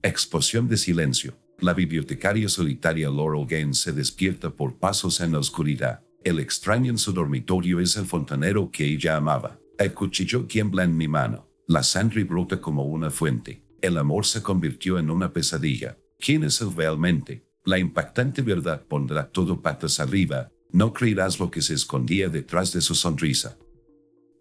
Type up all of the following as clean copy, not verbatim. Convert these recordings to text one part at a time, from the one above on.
Explosión de silencio. La bibliotecaria solitaria Laurel Gaines se despierta por pasos en la oscuridad. El extraño en su dormitorio es el fontanero que ella amaba. El cuchillo tiembla en mi mano. La sangre brota como una fuente. El amor se convirtió en una pesadilla. ¿Quién es él realmente? La impactante verdad pondrá todo patas arriba. No creerás lo que se escondía detrás de su sonrisa.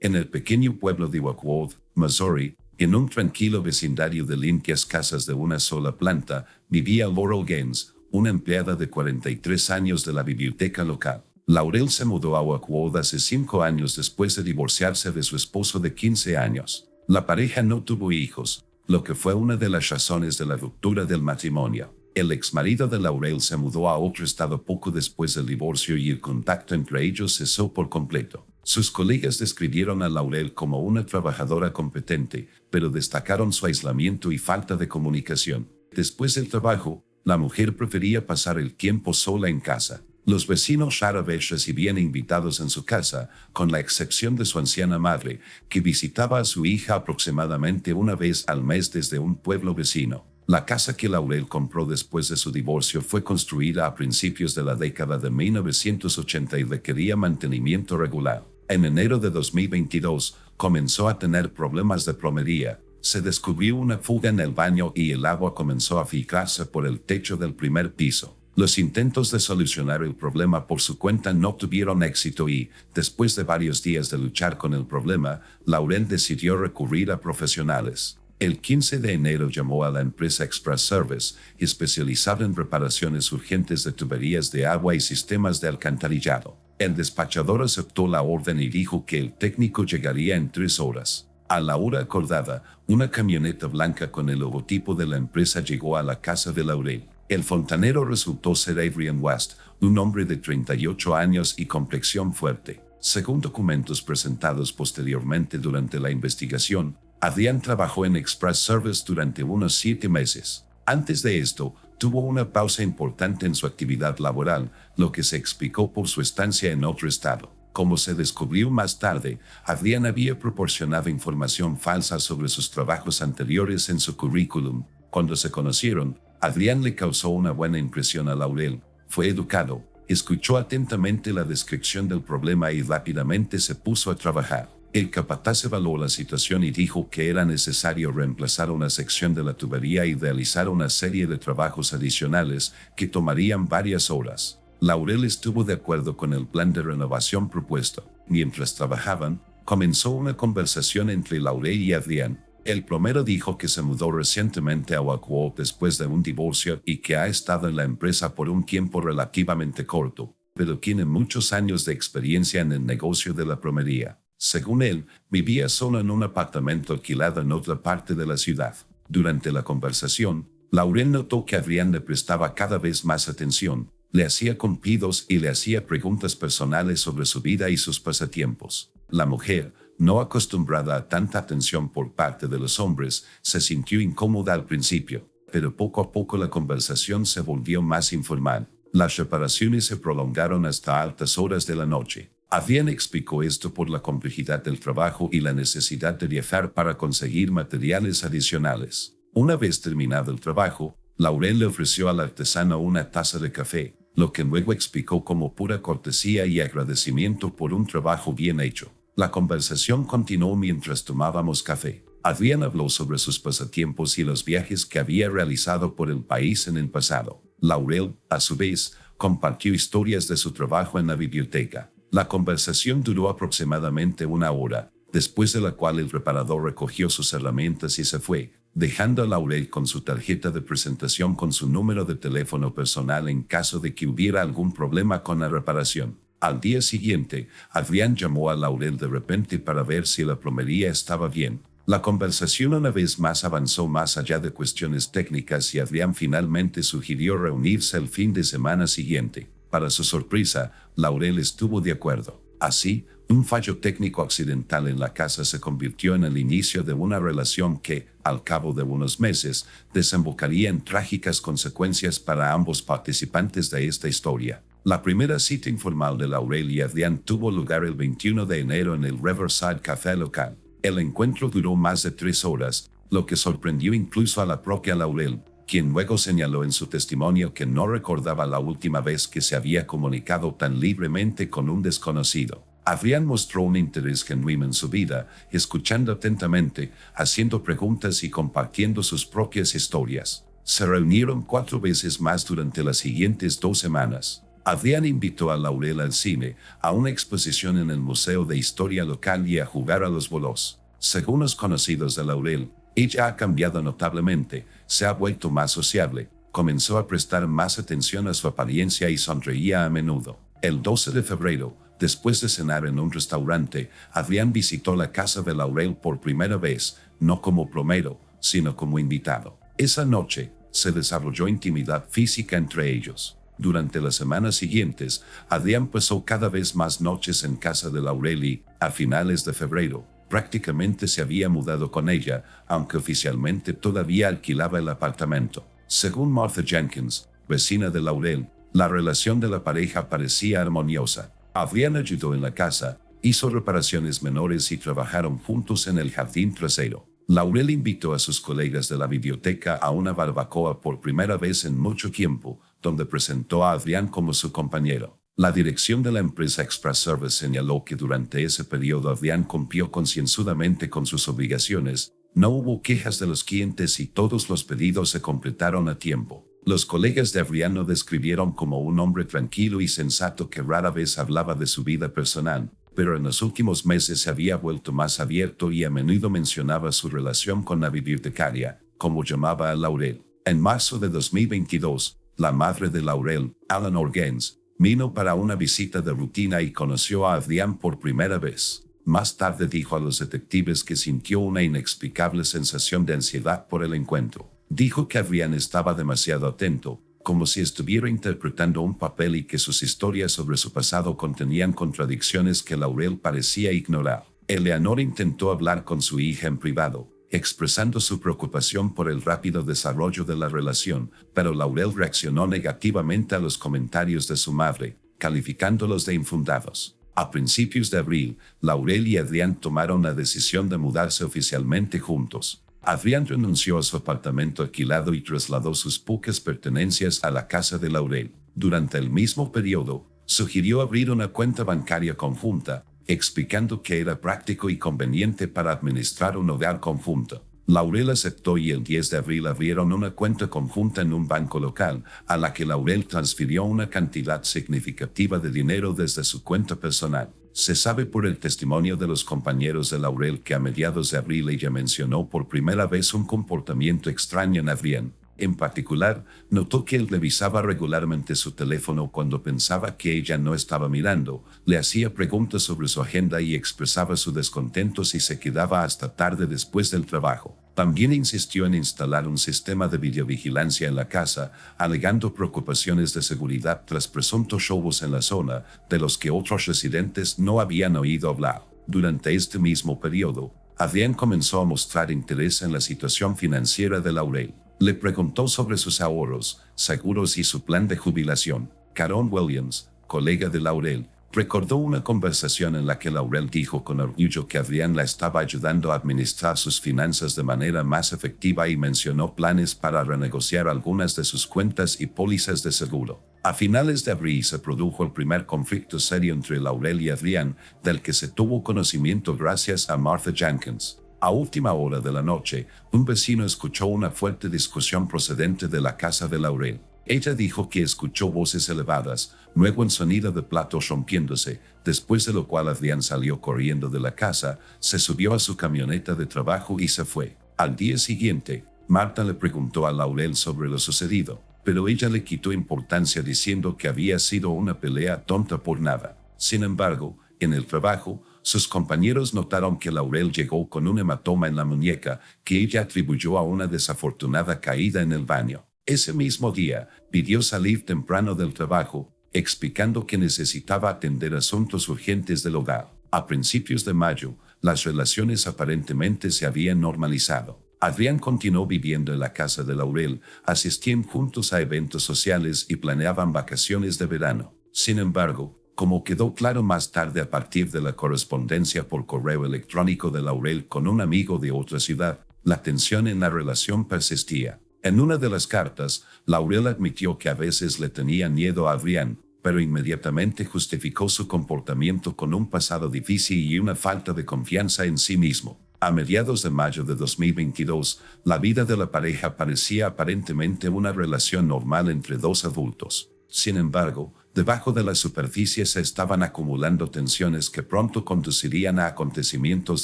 En el pequeño pueblo de Wentworth, Missouri, en un tranquilo vecindario de limpias casas de una sola planta, vivía Laurel Gaines, una empleada de 43 años de la biblioteca local. Laurel se mudó a Wentworth hace 5 años después de divorciarse de su esposo de 15 años. La pareja no tuvo hijos, lo que fue una de las razones de la ruptura del matrimonio. El exmarido de Laurel se mudó a otro estado poco después del divorcio y el contacto entre ellos cesó por completo. Sus colegas describieron a Laurel como una trabajadora competente, pero destacaron su aislamiento y falta de comunicación. Después del trabajo, la mujer prefería pasar el tiempo sola en casa. Los vecinos rara vez recibían invitados en su casa, con la excepción de su anciana madre, que visitaba a su hija aproximadamente una vez al mes desde un pueblo vecino. La casa que Laurel compró después de su divorcio fue construida a principios de la década de 1980 y requería mantenimiento regular. En enero de 2022, comenzó a tener problemas de plomería. Se descubrió una fuga en el baño y el agua comenzó a filtrarse por el techo del primer piso. Los intentos de solucionar el problema por su cuenta no tuvieron éxito y, después de varios días de luchar con el problema, Laurel decidió recurrir a profesionales. El 15 de enero llamó a la empresa Express Service, especializada en reparaciones urgentes de tuberías de agua y sistemas de alcantarillado. El despachador aceptó la orden y dijo que el técnico llegaría en 3 horas. A la hora acordada, una camioneta blanca con el logotipo de la empresa llegó a la casa de Laurel. El fontanero resultó ser Adrian West, un hombre de 38 años y complexión fuerte. Según documentos presentados posteriormente durante la investigación, Adrian trabajó en Express Service durante unos 7 meses. Antes de esto, tuvo una pausa importante en su actividad laboral, lo que se explicó por su estancia en otro estado. Como se descubrió más tarde, Adrian había proporcionado información falsa sobre sus trabajos anteriores en su currículum. Cuando se conocieron, Adrian le causó una buena impresión a Laurel. Fue educado, escuchó atentamente la descripción del problema y rápidamente se puso a trabajar. El capataz evaluó la situación y dijo que era necesario reemplazar una sección de la tubería y realizar una serie de trabajos adicionales que tomarían varias horas. Laurel estuvo de acuerdo con el plan de renovación propuesto. Mientras trabajaban, comenzó una conversación entre Laurel y Adrian. El plomero dijo que se mudó recientemente a Wentworth después de un divorcio y que ha estado en la empresa por un tiempo relativamente corto, pero tiene muchos años de experiencia en el negocio de la plomería. Según él, vivía solo en un apartamento alquilado en otra parte de la ciudad. Durante la conversación, Laurel notó que Adrian le prestaba cada vez más atención, le hacía cumplidos y le hacía preguntas personales sobre su vida y sus pasatiempos. La mujer, no acostumbrada a tanta atención por parte de los hombres, se sintió incómoda al principio, pero poco a poco la conversación se volvió más informal. Las reparaciones se prolongaron hasta altas horas de la noche. Adrian explicó esto por la complejidad del trabajo y la necesidad de viajar para conseguir materiales adicionales. Una vez terminado el trabajo, Laurel le ofreció al artesano una taza de café, lo que luego explicó como pura cortesía y agradecimiento por un trabajo bien hecho. La conversación continuó mientras tomábamos café. Adrian habló sobre sus pasatiempos y los viajes que había realizado por el país en el pasado. Laurel, a su vez, compartió historias de su trabajo en la biblioteca. La conversación duró aproximadamente 1 hora, después de la cual el reparador recogió sus herramientas y se fue, dejando a Laurel con su tarjeta de presentación con su número de teléfono personal en caso de que hubiera algún problema con la reparación. Al día siguiente, Adrian llamó a Laurel de repente para ver si la plomería estaba bien. La conversación una vez más avanzó más allá de cuestiones técnicas y Adrian finalmente sugirió reunirse el fin de semana siguiente. Para su sorpresa, Laurel estuvo de acuerdo. Así, un fallo técnico accidental en la casa se convirtió en el inicio de una relación que, al cabo de unos meses, desembocaría en trágicas consecuencias para ambos participantes de esta historia. La primera cita informal de Laurel y Adrian tuvo lugar el 21 de enero en el Riverside Café local. El encuentro duró más de 3 horas, lo que sorprendió incluso a la propia Laurel, quien luego señaló en su testimonio que no recordaba la última vez que se había comunicado tan libremente con un desconocido. Adrián mostró un interés genuino en su vida, escuchando atentamente, haciendo preguntas y compartiendo sus propias historias. Se reunieron 4 veces más durante las siguientes 2 semanas. Adrián invitó a Laurel al cine, a una exposición en el Museo de Historia Local y a jugar a los bolos. Según los conocidos de Laurel, ella ha cambiado notablemente, se ha vuelto más sociable, comenzó a prestar más atención a su apariencia y sonreía a menudo. El 12 de febrero, después de cenar en un restaurante, Adrián visitó la casa de Laurel por primera vez, no como plomero, sino como invitado. Esa noche, se desarrolló intimidad física entre ellos. Durante las semanas siguientes, Adrián pasó cada vez más noches en casa de Laurel y, a finales de febrero, prácticamente se había mudado con ella, aunque oficialmente todavía alquilaba el apartamento. Según Martha Jenkins, vecina de Laurel, la relación de la pareja parecía armoniosa. Adrián ayudó en la casa, hizo reparaciones menores y trabajaron juntos en el jardín trasero. Laurel invitó a sus colegas de la biblioteca a una barbacoa por primera vez en mucho tiempo, donde presentó a Adrián como su compañero. La dirección de la empresa Express Service señaló que durante ese periodo Adrián cumplió concienzudamente con sus obligaciones, no hubo quejas de los clientes y todos los pedidos se completaron a tiempo. Los colegas de Adrián lo describieron como un hombre tranquilo y sensato que rara vez hablaba de su vida personal, pero en los últimos meses se había vuelto más abierto y a menudo mencionaba su relación con la bibliotecaria, como llamaba a Laurel. En marzo de 2022, la madre de Laurel, Eleanor Gaines, vino para una visita de rutina y conoció a Adrián por primera vez. Más tarde dijo a los detectives que sintió una inexplicable sensación de ansiedad por el encuentro. Dijo que Adrián estaba demasiado atento, como si estuviera interpretando un papel y que sus historias sobre su pasado contenían contradicciones que Laurel parecía ignorar. Eleanor intentó hablar con su hija en privado, expresando su preocupación por el rápido desarrollo de la relación, pero Laurel reaccionó negativamente a los comentarios de su madre, calificándolos de infundados. A principios de abril, Laurel y Adrián tomaron la decisión de mudarse oficialmente juntos. Adrián renunció a su apartamento alquilado y trasladó sus pocas pertenencias a la casa de Laurel. Durante el mismo periodo, sugirió abrir una cuenta bancaria conjunta, explicando que era práctico y conveniente para administrar un hogar conjunto. Laurel aceptó y el 10 de abril abrieron una cuenta conjunta en un banco local, a la que Laurel transfirió una cantidad significativa de dinero desde su cuenta personal. Se sabe por el testimonio de los compañeros de Laurel que a mediados de abril ella mencionó por primera vez un comportamiento extraño en Adrián. En particular, notó que él revisaba regularmente su teléfono cuando pensaba que ella no estaba mirando, le hacía preguntas sobre su agenda y expresaba su descontento si se quedaba hasta tarde después del trabajo. También insistió en instalar un sistema de videovigilancia en la casa, alegando preocupaciones de seguridad tras presuntos robos en la zona, de los que otros residentes no habían oído hablar. Durante este mismo periodo, Adrián comenzó a mostrar interés en la situación financiera de Laurel. Le preguntó sobre sus ahorros, seguros y su plan de jubilación. Caron Williams, colega de Laurel, recordó una conversación en la que Laurel dijo con orgullo que Adrián la estaba ayudando a administrar sus finanzas de manera más efectiva y mencionó planes para renegociar algunas de sus cuentas y pólizas de seguro. A finales de abril se produjo el primer conflicto serio entre Laurel y Adrián, del que se tuvo conocimiento gracias a Martha Jenkins. A última hora de la noche, un vecino escuchó una fuerte discusión procedente de la casa de Laurel. Ella dijo que escuchó voces elevadas, luego un sonido de platos rompiéndose, después de lo cual Adrián salió corriendo de la casa, se subió a su camioneta de trabajo y se fue. Al día siguiente, Marta le preguntó a Laurel sobre lo sucedido, pero ella le quitó importancia diciendo que había sido una pelea tonta por nada. Sin embargo, en el trabajo, sus compañeros notaron que Laurel llegó con un hematoma en la muñeca que ella atribuyó a una desafortunada caída en el baño. Ese mismo día, pidió salir temprano del trabajo, explicando que necesitaba atender asuntos urgentes del hogar. A principios de mayo, las relaciones aparentemente se habían normalizado. Adrián continuó viviendo en la casa de Laurel, asistían juntos a eventos sociales y planeaban vacaciones de verano. Sin embargo, como quedó claro más tarde a partir de la correspondencia por correo electrónico de Laurel con un amigo de otra ciudad, la tensión en la relación persistía. En una de las cartas, Laurel admitió que a veces le tenía miedo a Adrián, pero inmediatamente justificó su comportamiento con un pasado difícil y una falta de confianza en sí mismo. A mediados de mayo de 2022, la vida de la pareja parecía aparentemente una relación normal entre dos adultos. Sin embargo, debajo de la superficie se estaban acumulando tensiones que pronto conducirían a acontecimientos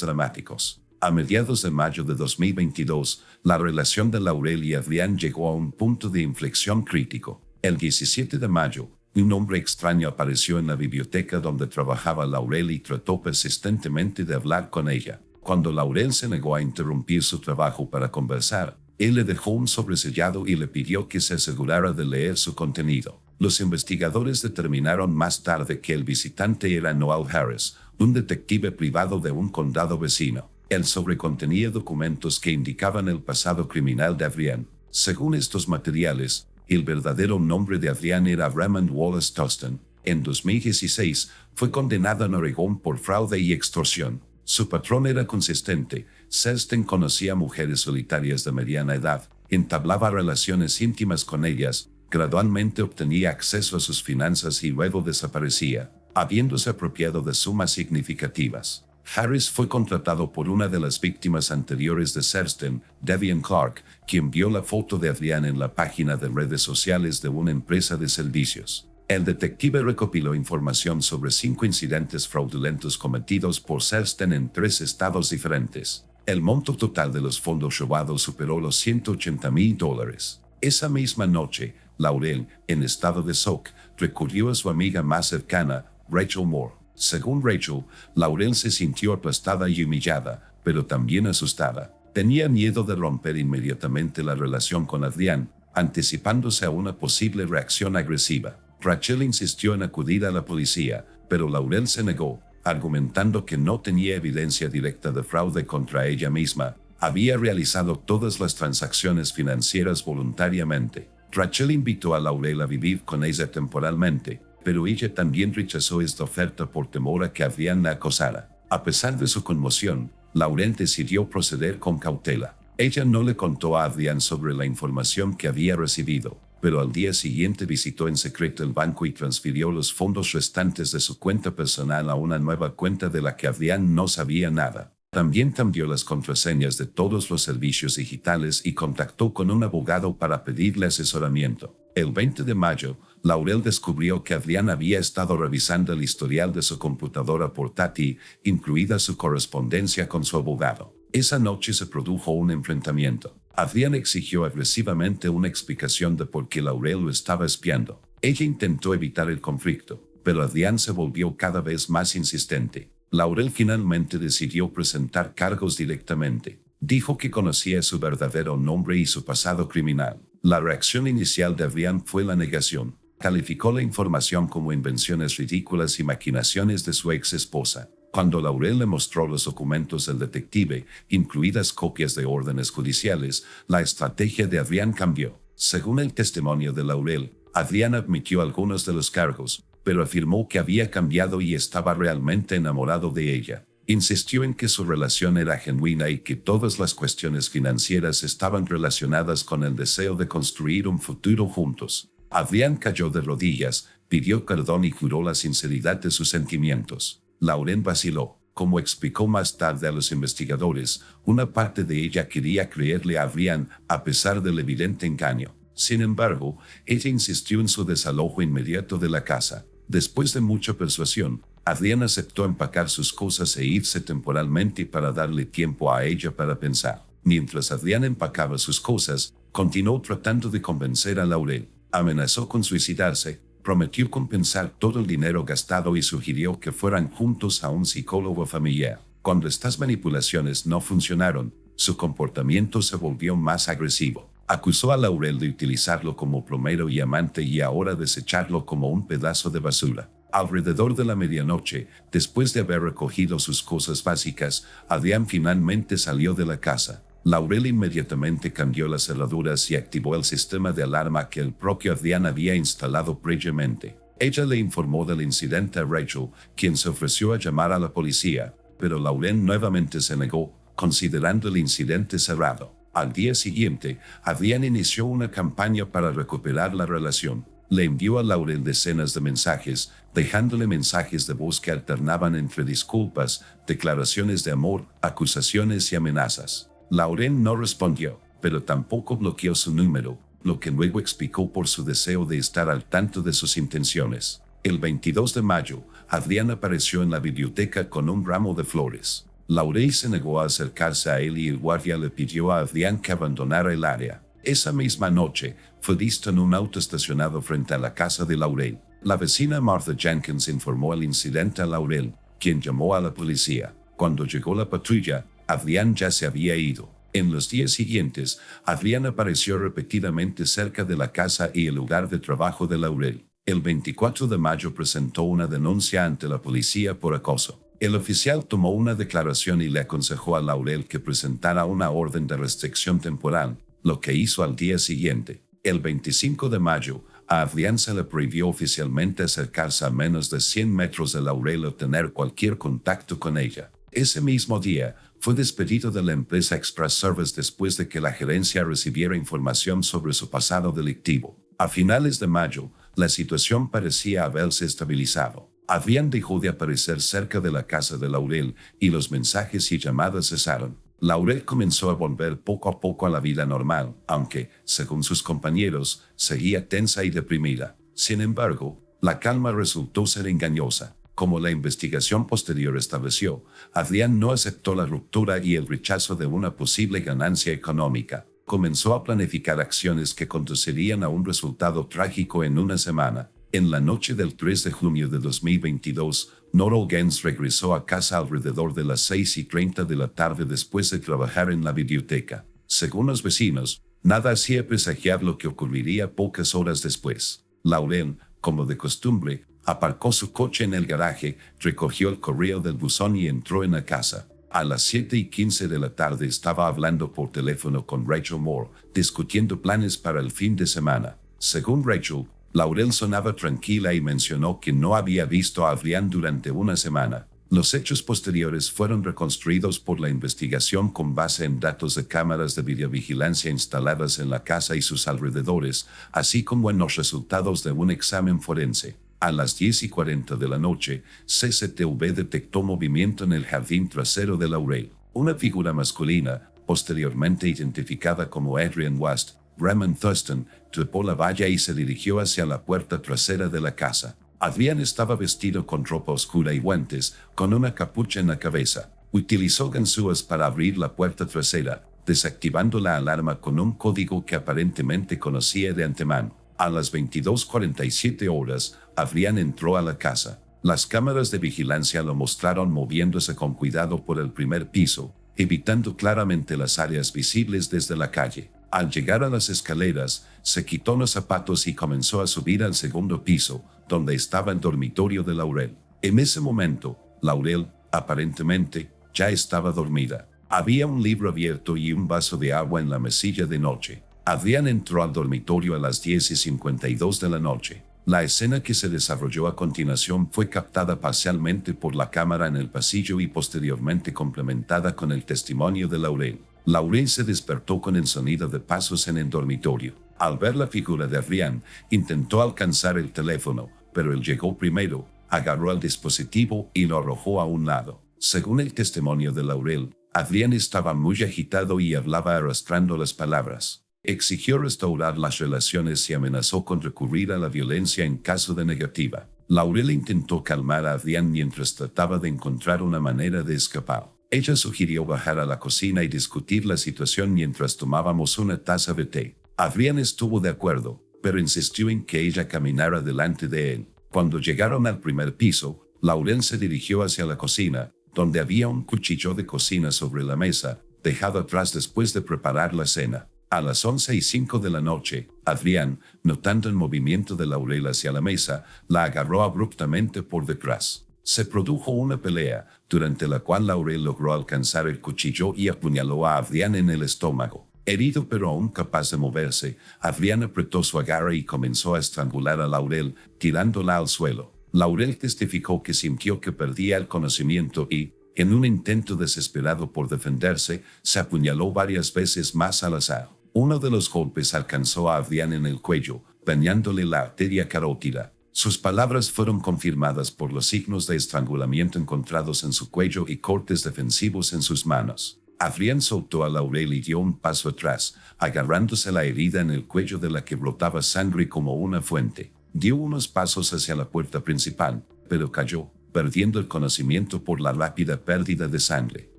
dramáticos. A mediados de mayo de 2022, la relación de Laurel y Adrián llegó a un punto de inflexión crítico. El 17 de mayo, un hombre extraño apareció en la biblioteca donde trabajaba Laurel y trató persistentemente de hablar con ella. Cuando Laurel se negó a interrumpir su trabajo para conversar, él le dejó un sobresellado y le pidió que se asegurara de leer su contenido. Los investigadores determinaron más tarde que el visitante era Noel Harris, un detective privado de un condado vecino. El sobre contenía documentos que indicaban el pasado criminal de Adrián. Según estos materiales, el verdadero nombre de Adrián era Raymond Wallace Toston. En 2016, fue condenado en Oregón por fraude y extorsión. Su patrón era consistente. Selston conocía mujeres solitarias de mediana edad, entablaba relaciones íntimas con ellas, gradualmente obtenía acceso a sus finanzas y luego desaparecía, habiéndose apropiado de sumas significativas. Harris fue contratado por una de las víctimas anteriores de Selston, Devian Clark, quien vio la foto de Adrián en la página de redes sociales de una empresa de servicios. El detective recopiló información sobre 5 incidentes fraudulentos cometidos por Selston en 3 estados diferentes. El monto total de los fondos robados superó los $180,000. Esa misma noche, Laurel, en estado de shock, recurrió a su amiga más cercana, Rachel Moore. Según Rachel, Laurel se sintió aplastada y humillada, pero también asustada. Tenía miedo de romper inmediatamente la relación con Adrián, anticipándose a una posible reacción agresiva. Rachel insistió en acudir a la policía, pero Laurel se negó, argumentando que no tenía evidencia directa de fraude contra ella misma. Había realizado todas las transacciones financieras voluntariamente. Rachel invitó a Laurel a vivir con ella temporalmente, pero ella también rechazó esta oferta por temor a que Adrián la acosara. A pesar de su conmoción, Laurel decidió proceder con cautela. Ella no le contó a Adrián sobre la información que había recibido, pero al día siguiente visitó en secreto el banco y transfirió los fondos restantes de su cuenta personal a una nueva cuenta de la que Adrián no sabía nada. También cambió las contraseñas de todos los servicios digitales y contactó con un abogado para pedirle asesoramiento. El 20 de mayo, Laurel descubrió que Adrián había estado revisando el historial de su computadora portátil, incluida su correspondencia con su abogado. Esa noche se produjo un enfrentamiento. Adrián exigió agresivamente una explicación de por qué Laurel lo estaba espiando. Ella intentó evitar el conflicto, pero Adrián se volvió cada vez más insistente. Laurel finalmente decidió presentar cargos directamente. Dijo que conocía su verdadero nombre y su pasado criminal. La reacción inicial de Adrián fue la negación. Calificó la información como invenciones ridículas y maquinaciones de su ex esposa. Cuando Laurel le mostró los documentos del detective, incluidas copias de órdenes judiciales, la estrategia de Adrián cambió. Según el testimonio de Laurel, Adrián admitió algunos de los cargos, pero afirmó que había cambiado y estaba realmente enamorado de ella. Insistió en que su relación era genuina y que todas las cuestiones financieras estaban relacionadas con el deseo de construir un futuro juntos. Adrián cayó de rodillas, pidió perdón y juró la sinceridad de sus sentimientos. Laurel vaciló. Como explicó más tarde a los investigadores, una parte de ella quería creerle a Adrián a pesar del evidente engaño. Sin embargo, ella insistió en su desalojo inmediato de la casa. Después de mucha persuasión, Adrián aceptó empacar sus cosas e irse temporalmente para darle tiempo a ella para pensar. Mientras Adrián empacaba sus cosas, continuó tratando de convencer a Laurel. Amenazó con suicidarse, prometió compensar todo el dinero gastado y sugirió que fueran juntos a un psicólogo familiar. Cuando estas manipulaciones no funcionaron, su comportamiento se volvió más agresivo. Acusó a Laurel de utilizarlo como plomero y amante y ahora desecharlo como un pedazo de basura. Alrededor de la medianoche, después de haber recogido sus cosas básicas, Adrián finalmente salió de la casa. Laurel inmediatamente cambió las cerraduras y activó el sistema de alarma que el propio Adrián había instalado previamente. Ella le informó del incidente a Rachel, quien se ofreció a llamar a la policía, pero Laurel nuevamente se negó, considerando el incidente cerrado. Al día siguiente, Adrián inició una campaña para recuperar la relación. Le envió a Laurel decenas de mensajes, dejándole mensajes de voz que alternaban entre disculpas, declaraciones de amor, acusaciones y amenazas. Laurel no respondió, pero tampoco bloqueó su número, lo que luego explicó por su deseo de estar al tanto de sus intenciones. El 22 de mayo, Adrián apareció en la biblioteca con un ramo de flores. Laurel se negó a acercarse a él y el guardia le pidió a Adrián que abandonara el área. Esa misma noche, fue visto en un auto estacionado frente a la casa de Laurel. La vecina Martha Jenkins informó el incidente a Laurel, quien llamó a la policía. Cuando llegó la patrulla, Adrián ya se había ido. En los días siguientes, Adrián apareció repetidamente cerca de la casa y el lugar de trabajo de Laurel. El 24 de mayo presentó una denuncia ante la policía por acoso. El oficial tomó una declaración y le aconsejó a Laurel que presentara una orden de restricción temporal, lo que hizo al día siguiente. El 25 de mayo, a Adrián se le prohibió oficialmente acercarse a menos de 100 metros de Laurel o tener cualquier contacto con ella. Ese mismo día, fue despedido de la empresa Express Service después de que la gerencia recibiera información sobre su pasado delictivo. A finales de mayo, la situación parecía haberse estabilizado. Adrián dejó de aparecer cerca de la casa de Laurel y los mensajes y llamadas cesaron. Laurel comenzó a volver poco a poco a la vida normal, aunque, según sus compañeros, seguía tensa y deprimida. Sin embargo, la calma resultó ser engañosa. Como la investigación posterior estableció, Adrián no aceptó la ruptura y el rechazo de una posible ganancia económica. Comenzó a planificar acciones que conducirían a un resultado trágico en una semana. En la noche del 3 de junio de 2022, Norah Gaines regresó a casa alrededor de las 6:30 de la tarde después de trabajar en la biblioteca. Según los vecinos, nada hacía presagiar lo que ocurriría pocas horas después. Laurel, como de costumbre, aparcó su coche en el garaje, recogió el correo del buzón y entró en la casa. A las 7:15 de la tarde estaba hablando por teléfono con Rachel Moore, discutiendo planes para el fin de semana. Según Rachel, Laurel sonaba tranquila y mencionó que no había visto a Adrián durante una semana. Los hechos posteriores fueron reconstruidos por la investigación con base en datos de cámaras de videovigilancia instaladas en la casa y sus alrededores, así como en los resultados de un examen forense. A las 10:40 de la noche, CCTV detectó movimiento en el jardín trasero de Laurel. Una figura masculina, posteriormente identificada como Adrian West, Raymond Thurston, trepó la valla y se dirigió hacia la puerta trasera de la casa. Adrián estaba vestido con ropa oscura y guantes, con una capucha en la cabeza. Utilizó ganzúas para abrir la puerta trasera, desactivando la alarma con un código que aparentemente conocía de antemano. A las 22:47 horas, Adrián entró a la casa. Las cámaras de vigilancia lo mostraron moviéndose con cuidado por el primer piso, evitando claramente las áreas visibles desde la calle. Al llegar a las escaleras, se quitó los zapatos y comenzó a subir al segundo piso, donde estaba el dormitorio de Laurel. En ese momento, Laurel, aparentemente, ya estaba dormida. Había un libro abierto y un vaso de agua en la mesilla de noche. Adrián entró al dormitorio a las 10:52 de la noche. La escena que se desarrolló a continuación fue captada parcialmente por la cámara en el pasillo y posteriormente complementada con el testimonio de Laurel. Laurel se despertó con el sonido de pasos en el dormitorio. Al ver la figura de Adrián, intentó alcanzar el teléfono, pero él llegó primero, agarró el dispositivo y lo arrojó a un lado. Según el testimonio de Laurel, Adrián estaba muy agitado y hablaba arrastrando las palabras. Exigió restaurar las relaciones y amenazó con recurrir a la violencia en caso de negativa. Laurel intentó calmar a Adrián mientras trataba de encontrar una manera de escapar. Ella sugirió bajar a la cocina y discutir la situación mientras tomábamos una taza de té. Adrián estuvo de acuerdo, pero insistió en que ella caminara delante de él. Cuando llegaron al primer piso, Laurel se dirigió hacia la cocina, donde había un cuchillo de cocina sobre la mesa, dejado atrás después de preparar la cena. A las 11:05 de la noche, Adrián, notando el movimiento de Laurel hacia la mesa, la agarró abruptamente por detrás. Se produjo una pelea, durante la cual Laurel logró alcanzar el cuchillo y apuñaló a Adrián en el estómago. Herido pero aún capaz de moverse, Adrián apretó su agarre y comenzó a estrangular a Laurel, tirándola al suelo. Laurel testificó que sintió que perdía el conocimiento y, En un intento desesperado por defenderse, se apuñaló varias veces más al azar. Uno de los golpes alcanzó a Adrián en el cuello, dañándole la arteria carótida. Sus palabras fueron confirmadas por los signos de estrangulamiento encontrados en su cuello y cortes defensivos en sus manos. Adrián soltó a Laurel y dio un paso atrás, agarrándose la herida en el cuello de la que brotaba sangre como una fuente. Dio unos pasos hacia la puerta principal, pero cayó, perdiendo el conocimiento por la rápida pérdida de sangre.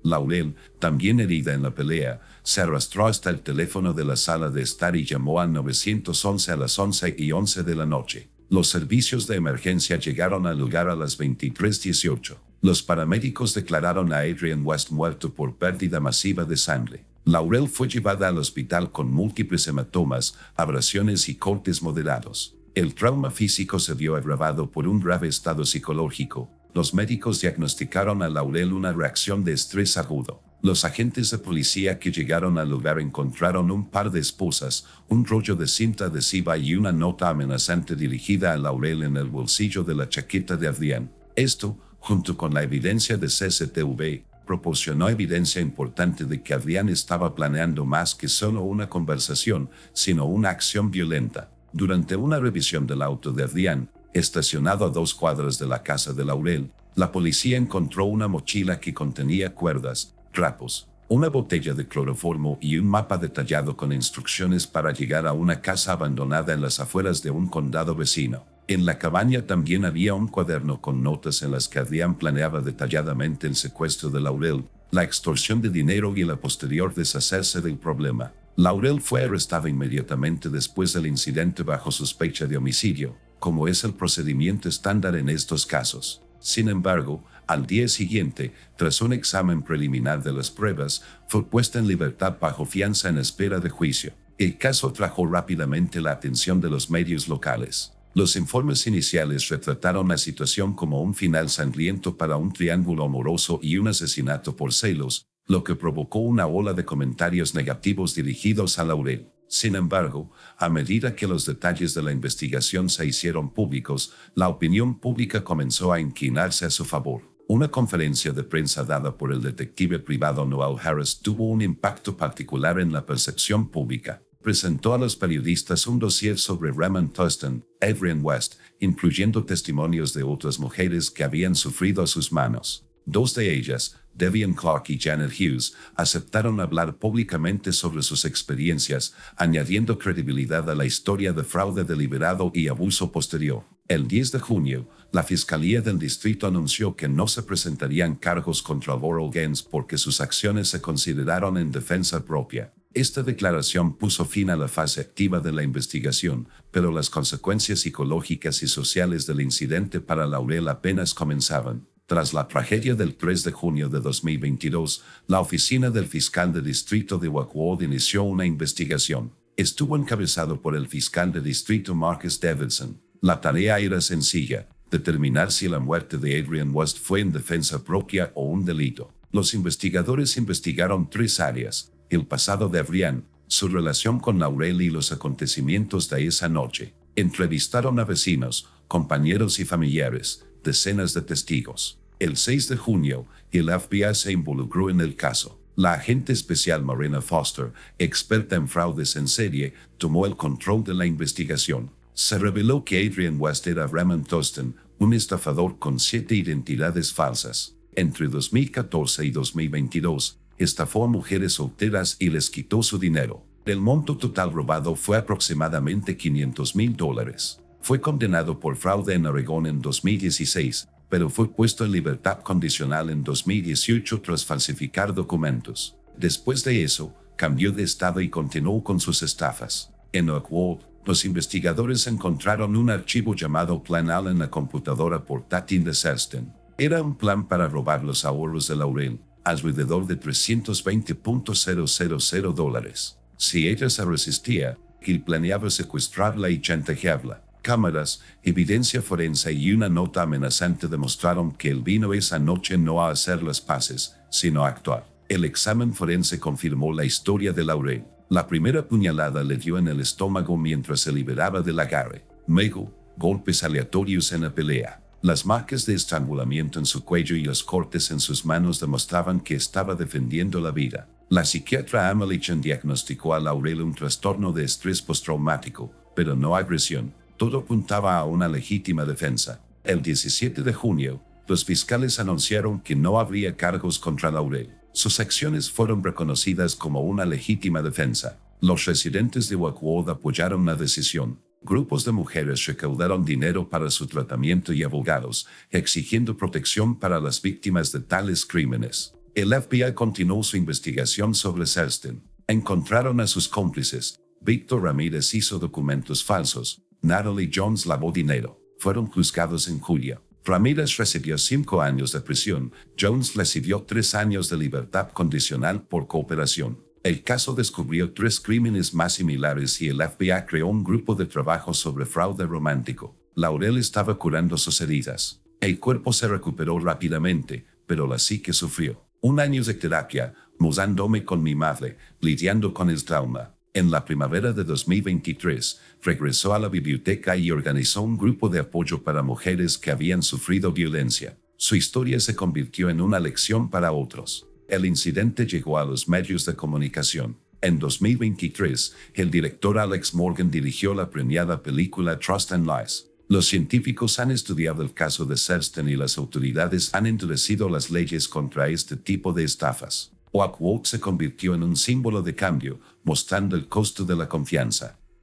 Laurel, también herida en la pelea, se arrastró hasta el teléfono de la sala de estar y llamó al 911 a las 11:11 de la noche. Los servicios de emergencia llegaron al lugar a las 23:18. Los paramédicos declararon a Adrian West muerto por pérdida masiva de sangre. Laurel fue llevada al hospital con múltiples hematomas, abrasiones y cortes moderados. El trauma físico se vio agravado por un grave estado psicológico. Los médicos diagnosticaron a Laurel una reacción de estrés agudo. Los agentes de policía que llegaron al lugar encontraron un par de esposas, un rollo de cinta adhesiva y una nota amenazante dirigida a Laurel en el bolsillo de la chaqueta de Adrián. Esto, junto con la evidencia de CCTV, proporcionó evidencia importante de que Adrián estaba planeando más que solo una conversación, sino una acción violenta. Durante una revisión del auto de Adrián, estacionado a 2 cuadras de la casa de Laurel, la policía encontró una mochila que contenía cuerdas, trapos, una botella de cloroformo y un mapa detallado con instrucciones para llegar a una casa abandonada en las afueras de un condado vecino. En la cabaña también había un cuaderno con notas en las que Adrián planeaba detalladamente el secuestro de Laurel, la extorsión de dinero y la posterior deshacerse del problema. Laurel fue arrestada inmediatamente después del incidente bajo sospecha de homicidio, como es el procedimiento estándar en estos casos. Sin embargo, al día siguiente, tras un examen preliminar de las pruebas, fue puesta en libertad bajo fianza en espera de juicio. El caso atrajo rápidamente la atención de los medios locales. Los informes iniciales retrataron la situación como un final sangriento para un triángulo amoroso y un asesinato por celos, lo que provocó una ola de comentarios negativos dirigidos a Laurel. Sin embargo, a medida que los detalles de la investigación se hicieron públicos, la opinión pública comenzó a inclinarse a su favor. Una conferencia de prensa dada por el detective privado Noel Harris tuvo un impacto particular en la percepción pública. Presentó a los periodistas un dossier sobre Raymond Thurston, Adrian West, incluyendo testimonios de otras mujeres que habían sufrido a sus manos. 2 de ellas, Devian Clark y Janet Hughes, aceptaron hablar públicamente sobre sus experiencias, añadiendo credibilidad a la historia de fraude deliberado y abuso posterior. El 10 de junio, la Fiscalía del Distrito anunció que no se presentarían cargos contra Laurel Gaines porque sus acciones se consideraron en defensa propia. Esta declaración puso fin a la fase activa de la investigación, pero las consecuencias psicológicas y sociales del incidente para Laurel apenas comenzaban. Tras la tragedia del 3 de junio de 2022, la oficina del fiscal de distrito de Westwood inició una investigación. Estuvo encabezado por el fiscal de distrito Marcus Davidson. La tarea era sencilla: determinar si la muerte de Adrian West fue en defensa propia o un delito. Los investigadores investigaron 3 áreas: el pasado de Adrián, su relación con Laurel y los acontecimientos de esa noche. Entrevistaron a vecinos, compañeros y familiares, decenas de testigos. El 6 de junio, el FBI se involucró en el caso. La agente especial Marina Foster, experta en fraudes en serie, tomó el control de la investigación. Se reveló que Adrian West era Raymond Thurston, un estafador con 7 identidades falsas. Entre 2014 y 2022, estafó a mujeres solteras y les quitó su dinero. El monto total robado fue aproximadamente $500,000. Fue condenado por fraude en Oregón en 2016, pero fue puesto en libertad condicional en 2018 tras falsificar documentos. Después de eso, cambió de estado y continuó con sus estafas. En Oakwood, los investigadores encontraron un archivo llamado Plan A en la computadora portátil de Thurston. Era un plan para robar los ahorros de Laurel, alrededor de $320,000. Si ella se resistía, Gil planeaba secuestrarla y chantajearla. Cámaras, evidencia forense y una nota amenazante demostraron que él vino esa noche no a hacer las paces, sino a actuar. El examen forense confirmó la historia de Laurel. La primera puñalada le dio en el estómago mientras se liberaba del agarre. Luego, golpes aleatorios en la pelea. Las marcas de estrangulamiento en su cuello y los cortes en sus manos demostraban que estaba defendiendo la vida. La psiquiatra Amalichan diagnosticó a Laurel un trastorno de estrés postraumático, pero no agresión. Todo apuntaba a una legítima defensa. El 17 de junio, los fiscales anunciaron que no habría cargos contra Laurel. Sus acciones fueron reconocidas como una legítima defensa. Los residentes de Westwood apoyaron la decisión. Grupos de mujeres recaudaron dinero para su tratamiento y abogados, exigiendo protección para las víctimas de tales crímenes. El FBI continuó su investigación sobre Celestine. Encontraron a sus cómplices. Víctor Ramírez hizo documentos falsos. Natalie Jones lavó dinero. Fueron juzgados en julio. Ramírez recibió 5 años de prisión. Jones recibió 3 años de libertad condicional por cooperación. El caso descubrió 3 crímenes más similares y el FBI creó un grupo de trabajo sobre fraude romántico. Laurel estaba curando sus heridas. El cuerpo se recuperó rápidamente, pero la psique sufrió. 1 año de terapia, mudándome con mi madre, lidiando con el trauma. En la primavera de 2023, regresó a la biblioteca y organizó un grupo de apoyo para mujeres que habían sufrido violencia. Su historia se convirtió en una lección para otros. El incidente llegó a los medios de comunicación. En 2023, el director Alex Morgan dirigió la premiada película Trust and Lies. Los científicos han estudiado el caso de Celestine y las autoridades han endurecido las leyes contra este tipo de estafas. Westwood se convirtió en un símbolo de cambio, mostrando el costo de la confianza.